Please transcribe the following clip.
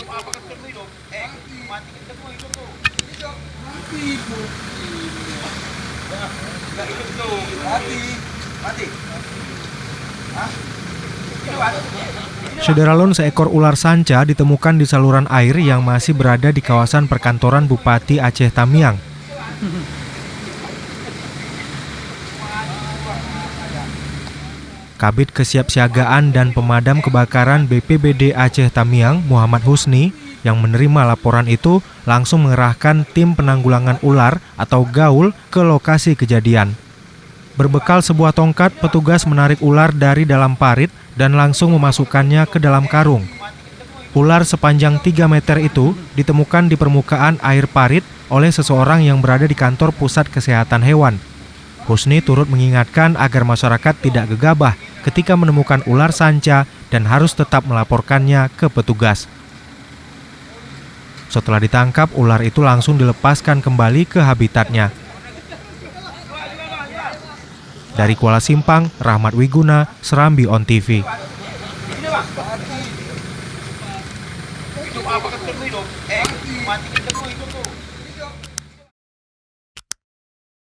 Apa ketemu hidup? Mati ketemu hidup tuh. Mati hidup. Enggak hidup tuh. Mati. Hah? Saudara, seekor ular sanca ditemukan di saluran air yang masih berada di kawasan perkantoran Bupati Aceh Tamiang. Kabid Kesiapsiagaan dan Pemadam Kebakaran BPBD Aceh Tamiang, Muhammad Husni, yang menerima laporan itu langsung mengerahkan tim penanggulangan ular atau gaul ke lokasi kejadian. Berbekal sebuah tongkat, petugas menarik ular dari dalam parit dan langsung memasukkannya ke dalam karung. Ular sepanjang 3 meter itu ditemukan di permukaan air parit oleh seseorang yang berada di kantor Pusat Kesehatan Hewan. Husni turut mengingatkan agar masyarakat tidak gegabah ketika menemukan ular sanca dan harus tetap melaporkannya ke petugas. Setelah ditangkap, ular itu langsung dilepaskan kembali ke habitatnya. Dari Kuala Simpang, Rahmat Wiguna, Serambi On TV. Hidup apa ketemu hidup? Mati ketemu hidup tuh.